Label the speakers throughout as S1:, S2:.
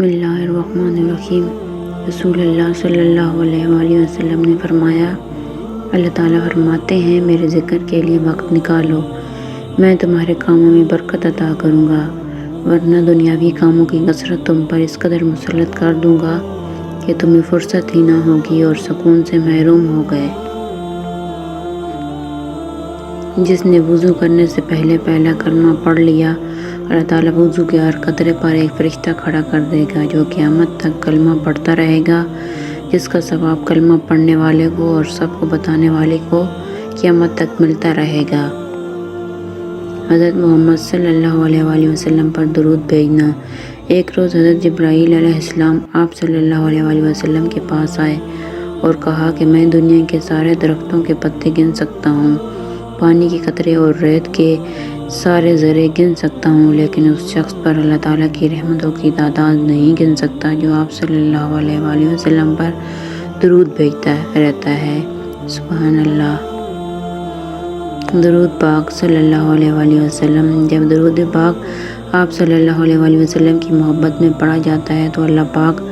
S1: بسم اللہ الرحمن الرحیم۔ رسول اللہ صلی اللہ علیہ وآلہ وسلم نے فرمایا، اللہ تعالیٰ فرماتے ہیں میرے ذکر کے لیے وقت نکالو، میں تمہارے کاموں میں برکت عطا کروں گا، ورنہ دنیاوی کاموں کی کثرت تم پر اس قدر مسلط کر دوں گا کہ تمہیں فرصت ہی نہ ہوگی اور سکون سے محروم ہو گئے۔ جس نے وضو کرنے سے پہلے پہلا کلمہ پڑھ لیا، اللہ تعالیٰ وضو کے ہر قطرے پر ایک فرشتہ کھڑا کر دے گا جو قیامت تک کلمہ پڑھتا رہے گا، جس کا ثواب کلمہ پڑھنے والے کو اور سب کو بتانے والے کو قیامت تک ملتا رہے گا۔ حضرت محمد صلی اللہ علیہ وآلہ وسلم پر درود بھیجنا۔ ایک روز حضرت جبرائیل علیہ السلام آپ صلی اللہ علیہ وآلہ وسلم کے پاس آئے اور کہا کہ میں دنیا کے سارے درختوں کے پتے گن سکتا ہوں، پانی کے قطرے اور ریت کے سارے ذرے گن سکتا ہوں، لیکن اس شخص پر اللہ تعالیٰ کی رحمتوں کی تعداد نہیں گن سکتا جو آپ صلی اللہ علیہ وآلہ وسلم پر درود بھیجتا رہتا ہے۔ سبحان اللہ۔ درود پاک صلی اللہ علیہ وآلہ وسلم۔ جب درود پاک آپ صلی اللہ علیہ وآلہ وسلم کی محبت میں پڑھا جاتا ہے تو اللہ پاک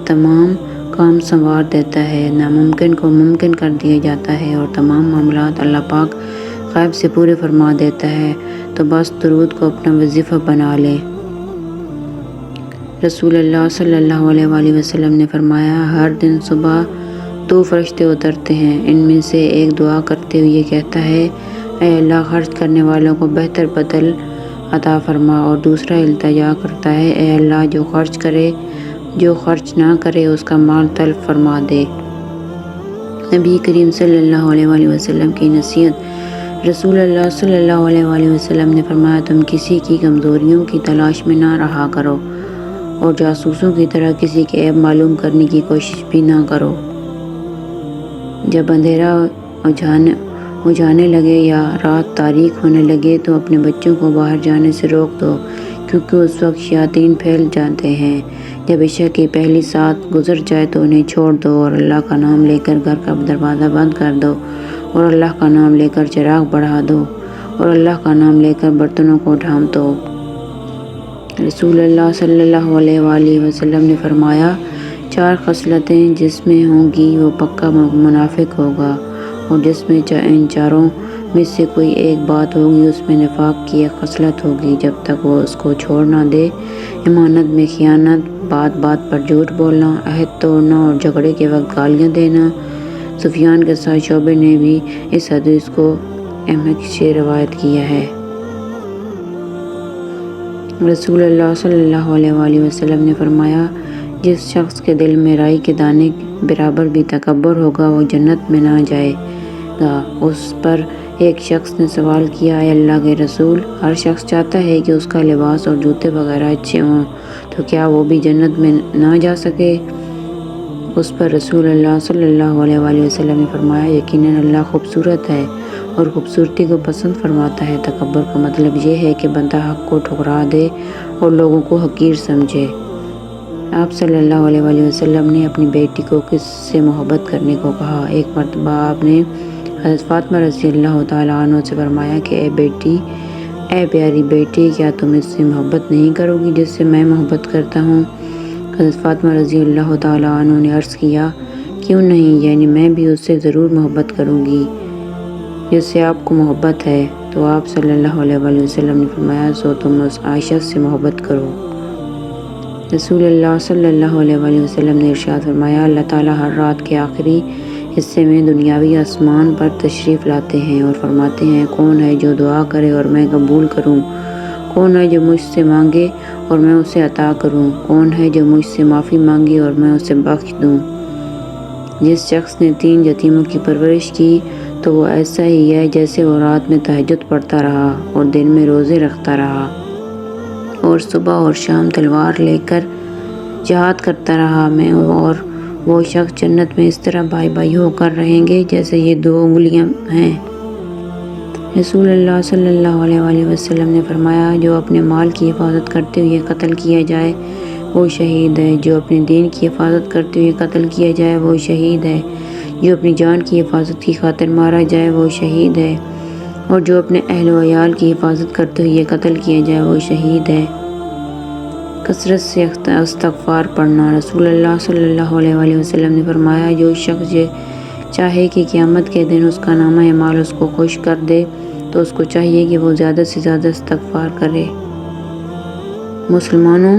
S1: تمام کام سنوار دیتا ہے، ناممکن کو ممکن کر دیا جاتا ہے اور تمام معاملات اللہ پاک غیب سے پورے فرما دیتا ہے، تو بس درود کو اپنا وظیفہ بنا لے۔ رسول اللہ صلی اللہ علیہ وآلہ وسلم نے فرمایا، ہر دن صبح 2 فرشتے اترتے ہیں، ان میں سے ایک دعا کرتے ہوئے کہتا ہے، اے اللہ خرچ کرنے والوں کو بہتر بدل عطا فرما، اور دوسرا التجا کرتا ہے، اے اللہ جو خرچ نہ کرے اس کا مال تلف فرما دے۔ نبی کریم صلی اللہ علیہ وآلہ وسلم کی نصیحت۔ رسول اللہ صلی اللہ علیہ وآلہ وسلم نے فرمایا، تم کسی کی کمزوریوں کی تلاش میں نہ رہا کرو اور جاسوسوں کی طرح کسی کے عیب معلوم کرنے کی کوشش بھی نہ کرو۔ جب اندھیرا اجانے لگے یا رات تاریک ہونے لگے تو اپنے بچوں کو باہر جانے سے روک دو، کیونکہ اس وقت شیاطین پھیل جاتے ہیں۔ جب عشاء کی پہلی ساعت گزر جائے تو انہیں چھوڑ دو اور اللہ کا نام لے کر گھر کا دروازہ بند کر دو، اور اللہ کا نام لے کر چراغ بڑھا دو، اور اللہ کا نام لے کر برتنوں کو ڈھانپ دو۔ رسول اللہ صلی اللہ علیہ وآلہ وسلم نے فرمایا، 4 خصلتیں جس میں ہوں گی وہ پکا منافق ہوگا، اور جس میں ان چاروں میں سے کوئی ایک بات ہوگی اس میں نفاق کی ایک خصلت ہوگی، جب تک وہ اس کو چھوڑ نہ دے۔ امانت میں خیانت، بات بات پر جھوٹ بولنا، عہد توڑنا اور جھگڑے کے وقت گالیاں دینا۔ سفیان کے ساتھ شعبے نے بھی اس حدیث کو احمد سے روایت کیا ہے۔ رسول اللہ صلی اللہ علیہ وآلہ وسلم نے فرمایا، جس شخص کے دل میں رائی کے دانے برابر بھی تکبر ہوگا وہ جنت میں نہ جائے گا۔ اس پر ایک شخص نے سوال کیا، اے اللہ کے رسول، ہر شخص چاہتا ہے کہ اس کا لباس اور جوتے وغیرہ اچھے ہوں، تو کیا وہ بھی جنت میں نہ جا سکے؟ اس پر رسول اللہ صلی اللہ علیہ وآلہ وسلم نے فرمایا، یقیناً اللہ خوبصورت ہے اور خوبصورتی کو پسند فرماتا ہے۔ تکبر کا مطلب یہ ہے کہ بندہ حق کو ٹھکرا دے اور لوگوں کو حقیر سمجھے۔ آپ صلی اللہ علیہ وآلہ وسلم نے اپنی بیٹی کو کس سے محبت کرنے کو کہا۔ ایک مرتبہ آپ نے حضرت فاطمہ رضی اللہ تعالیٰ عنہ سے فرمایا کہ اے پیاری بیٹی، کیا تم اس سے محبت نہیں کرو گی جس سے میں محبت کرتا ہوں؟ حضرت فاطمہ رضی اللہ تعالیٰ عنہ نے عرض کیا، کیوں نہیں، یعنی میں بھی اس سے ضرور محبت کروں گی جس سے آپ کو محبت ہے۔ تو آپ صلی اللہ علیہ وآلہ وسلم نے فرمایا، سو تم اس عائشہ سے محبت کرو۔ رسول اللہ صلی اللہ علیہ وآلہ وسلم نے ارشاد فرمایا، اللہ تعالیٰ ہر رات کے آخری حصے میں دنیاوی آسمان پر تشریف لاتے ہیں اور فرماتے ہیں، کون ہے جو دعا کرے اور میں قبول کروں؟ کون ہے جو مجھ سے مانگے اور میں اسے عطا کروں؟ کون ہے جو مجھ سے معافی مانگے اور میں اسے بخش دوں؟ جس شخص نے 3 یتیموں کی پرورش کی تو وہ ایسا ہی ہے جیسے وہ رات میں تہجد پڑھتا رہا اور دن میں روزے رکھتا رہا اور صبح اور شام تلوار لے کر جہاد کرتا رہا۔ میں اور وہ شخص جنت میں اس طرح بھائی بھائی ہو کر رہیں گے جیسے یہ 2 انگلیاں ہیں۔ رسول اللہ صلی اللہ علیہ وآلہ وسلم نے فرمایا، جو اپنے مال کی حفاظت کرتے ہوئے قتل کیا جائے وہ شہید ہے، جو اپنے دین کی حفاظت کرتے ہوئے قتل کیا جائے وہ شہید ہے، جو اپنی جان کی حفاظت کی خاطر مارا جائے وہ شہید ہے، اور جو اپنے اہل و عیال کی حفاظت کرتے ہوئے قتل کیا جائے وہ شہید ہے۔ کثرت سے استغفار پڑھنا۔ رسول اللہ صلی اللہ علیہ وآلہ وسلم نے فرمایا، جو شخص یہ چاہے کہ قیامت کے دن اس کا نامہ اعمال اس کو خوش کر دے تو اس کو چاہیے کہ وہ زیادہ سے زیادہ استغفار کرے۔ مسلمانوں،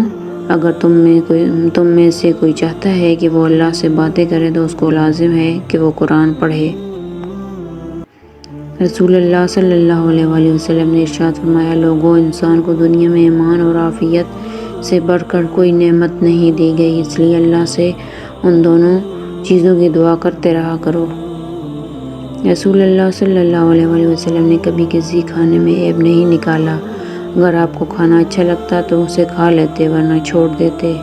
S1: اگر تم میں سے کوئی چاہتا ہے کہ وہ اللہ سے باتیں کرے تو اس کو لازم ہے کہ وہ قرآن پڑھے۔ رسول اللہ صلی اللہ علیہ وآلہ وسلم نے ارشاد فرمایا، لوگوں، انسان کو دنیا میں ایمان اور عافیت سے بڑھ کر کوئی نعمت نہیں دی گئی، اس لیے اللہ سے ان دونوں چیزوں کی دعا کرتے رہا کرو۔ رسول اللہ صلی اللہ علیہ وآلہ وسلم نے کبھی کسی کھانے میں عیب نہیں نکالا۔ اگر آپ کو کھانا اچھا لگتا تو اسے کھا لیتے ورنہ چھوڑ دیتے۔